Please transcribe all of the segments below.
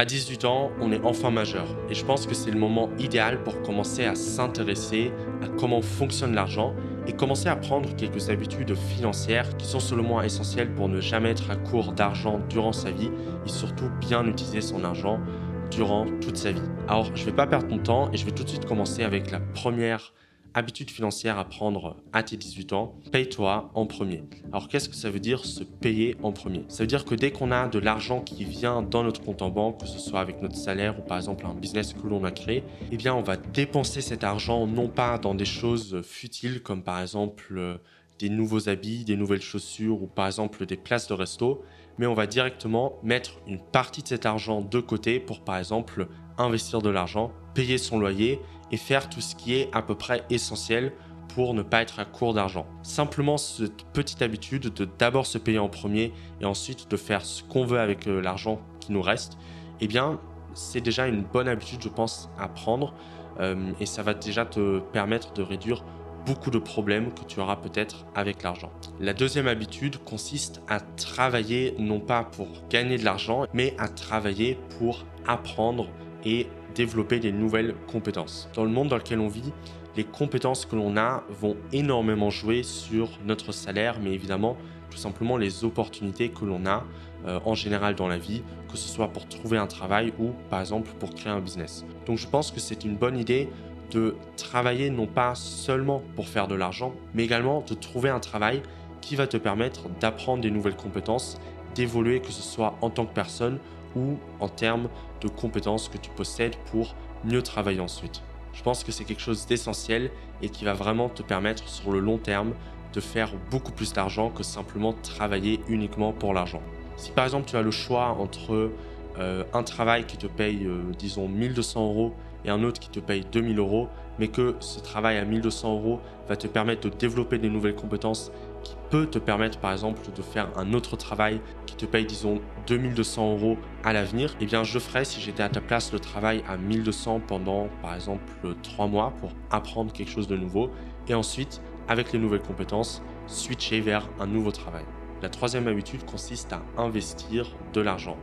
À 18 ans, on est enfin majeur et je pense que c'est le moment idéal pour commencer à s'intéresser à comment fonctionne l'argent et commencer à prendre quelques habitudes financières qui sont selon moi essentielles pour ne jamais être à court d'argent durant sa vie et surtout bien utiliser son argent durant toute sa vie. Alors, je ne vais pas perdre ton temps et je vais tout de suite commencer avec la première habitude financière à prendre à tes 18 ans. Paye-toi en premier. Alors, qu'est-ce que ça veut dire se payer en premier? Ça veut dire que dès qu'on a de l'argent qui vient dans notre compte en banque, que ce soit avec notre salaire ou par exemple un business que l'on a créé, eh bien, on va dépenser cet argent non pas dans des choses futiles comme par exemple des nouveaux habits, des nouvelles chaussures ou par exemple des places de resto, mais on va directement mettre une partie de cet argent de côté pour par exemple investir de l'argent, payer son loyer et faire tout ce qui est à peu près essentiel pour ne pas être à court d'argent. Simplement cette petite habitude de d'abord se payer en premier et ensuite de faire ce qu'on veut avec l'argent qui nous reste, eh bien, c'est déjà une bonne habitude, je pense, à prendre et ça va déjà te permettre de réduire beaucoup de problèmes que tu auras peut-être avec l'argent. La deuxième habitude consiste à travailler non pas pour gagner de l'argent, mais à travailler pour apprendre et développer des nouvelles compétences. Dans le monde dans lequel on vit, les compétences que l'on a vont énormément jouer sur notre salaire, mais évidemment, tout simplement les opportunités que l'on a en général dans la vie, que ce soit pour trouver un travail ou par exemple pour créer un business. Donc je pense que c'est une bonne idée de travailler non pas seulement pour faire de l'argent, mais également de trouver un travail qui va te permettre d'apprendre des nouvelles compétences, d'évoluer, que ce soit en tant que personne ou en termes de compétences que tu possèdes pour mieux travailler ensuite. Je pense que c'est quelque chose d'essentiel et qui va vraiment te permettre sur le long terme de faire beaucoup plus d'argent que simplement travailler uniquement pour l'argent. Si par exemple tu as le choix entre un travail qui te paye, disons, 1 200 € et un autre qui te paye 2 000 €, mais que ce travail à 1 200 € va te permettre de développer des nouvelles compétences, qui peut te permettre par exemple de faire un autre travail qui te paye, disons, 2 200 € à l'avenir, eh bien je ferais, si j'étais à ta place, le travail à 1 200 pendant par exemple 3 mois pour apprendre quelque chose de nouveau et ensuite, avec les nouvelles compétences, switcher vers un nouveau travail. La troisième habitude consiste à investir de l'argent.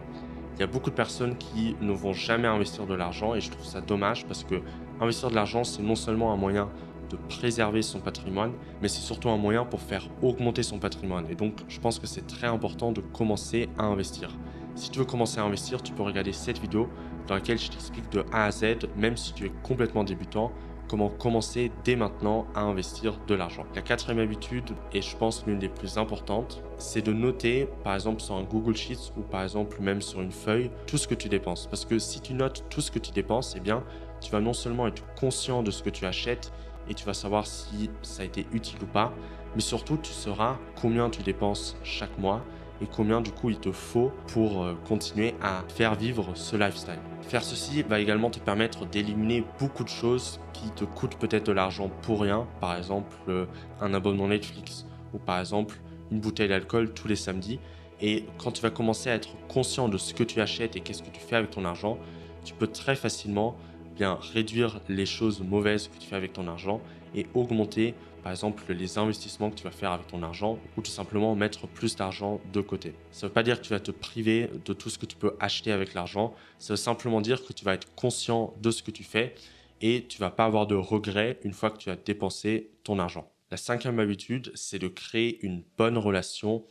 Il y a beaucoup de personnes qui ne vont jamais investir de l'argent et je trouve ça dommage parce que investir de l'argent, c'est non seulement un moyen de préserver son patrimoine, mais c'est surtout un moyen pour faire augmenter son patrimoine. Et donc, je pense que c'est très important de commencer à investir. Si tu veux commencer à investir, tu peux regarder cette vidéo dans laquelle je t'explique de A à Z, même si tu es complètement débutant, comment commencer dès maintenant à investir de l'argent. La quatrième habitude, et je pense l'une des plus importantes, c'est de noter, par exemple sur un Google Sheets ou par exemple même sur une feuille, tout ce que tu dépenses. Parce que si tu notes tout ce que tu dépenses, eh bien, tu vas non seulement être conscient de ce que tu achètes et tu vas savoir si ça a été utile ou pas, mais surtout tu sauras combien tu dépenses chaque mois et combien du coup il te faut pour continuer à faire vivre ce lifestyle. Faire ceci va également te permettre d'éliminer beaucoup de choses qui te coûtent peut-être de l'argent pour rien, par exemple un abonnement Netflix ou par exemple une bouteille d'alcool tous les samedis. Et quand tu vas commencer à être conscient de ce que tu achètes et qu'est-ce que tu fais avec ton argent, tu peux très facilement bien réduire les choses mauvaises que tu fais avec ton argent et augmenter par exemple les investissements que tu vas faire avec ton argent ou tout simplement mettre plus d'argent de côté. Ça ne veut pas dire que tu vas te priver de tout ce que tu peux acheter avec l'argent, ça veut simplement dire que tu vas être conscient de ce que tu fais et tu vas pas avoir de regrets une fois que tu as dépensé ton argent. La cinquième habitude, c'est de créer une bonne relation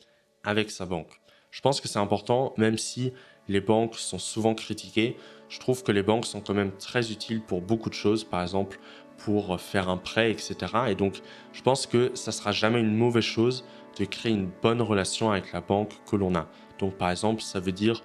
avec sa banque. Je pense que c'est important, même si les banques sont souvent critiquées, je trouve que les banques sont quand même très utiles pour beaucoup de choses, par exemple pour faire un prêt, etc. Et donc, je pense que ça sera jamais une mauvaise chose de créer une bonne relation avec la banque que l'on a. Donc, par exemple, ça veut dire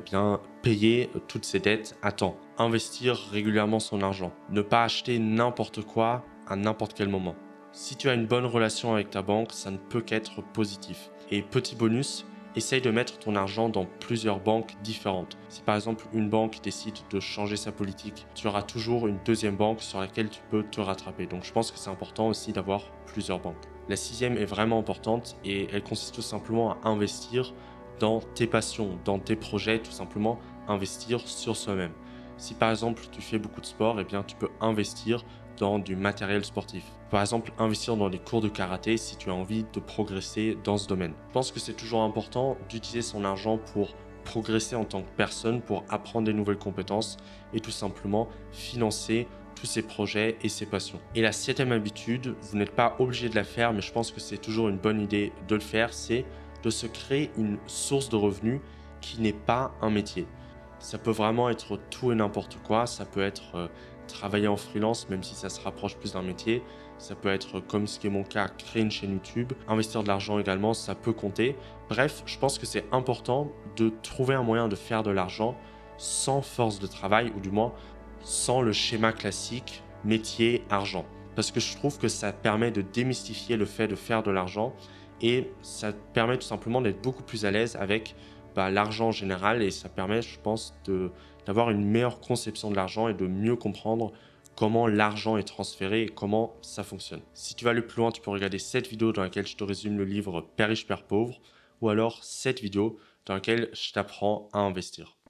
bien payer toutes ses dettes à temps, investir régulièrement son argent, ne pas acheter n'importe quoi à n'importe quel moment. Si tu as une bonne relation avec ta banque, ça ne peut qu'être positif. Et petit bonus, essaye de mettre ton argent dans plusieurs banques différentes. Si par exemple une banque décide de changer sa politique, tu auras toujours une deuxième banque sur laquelle tu peux te rattraper. Donc je pense que c'est important aussi d'avoir plusieurs banques. La sixième est vraiment importante et elle consiste tout simplement à investir dans tes passions, dans tes projets, tout simplement investir sur soi-même. Si par exemple tu fais beaucoup de sport, eh bien tu peux investir dans du matériel sportif. Par exemple, investir dans des cours de karaté si tu as envie de progresser dans ce domaine. Je pense que c'est toujours important d'utiliser son argent pour progresser en tant que personne, pour apprendre des nouvelles compétences et tout simplement financer tous ses projets et ses passions. Et la septième habitude, vous n'êtes pas obligé de la faire, mais je pense que c'est toujours une bonne idée de le faire, c'est de se créer une source de revenus qui n'est pas un métier. Ça peut vraiment être tout et n'importe quoi. Ça peut être travailler en freelance, même si ça se rapproche plus d'un métier. Ça peut être, comme ce qui est mon cas, créer une chaîne YouTube. Investir de l'argent également, ça peut compter. Bref, je pense que c'est important de trouver un moyen de faire de l'argent sans force de travail, ou du moins sans le schéma classique métier, argent. Parce que je trouve que ça permet de démystifier le fait de faire de l'argent et ça permet tout simplement d'être beaucoup plus à l'aise avec l'argent en général, et ça permet, je pense, d'avoir une meilleure conception de l'argent et de mieux comprendre comment l'argent est transféré et comment ça fonctionne. Si tu veux aller plus loin, tu peux regarder cette vidéo dans laquelle je te résume le livre Père riche, Père pauvre, ou alors cette vidéo dans laquelle je t'apprends à investir.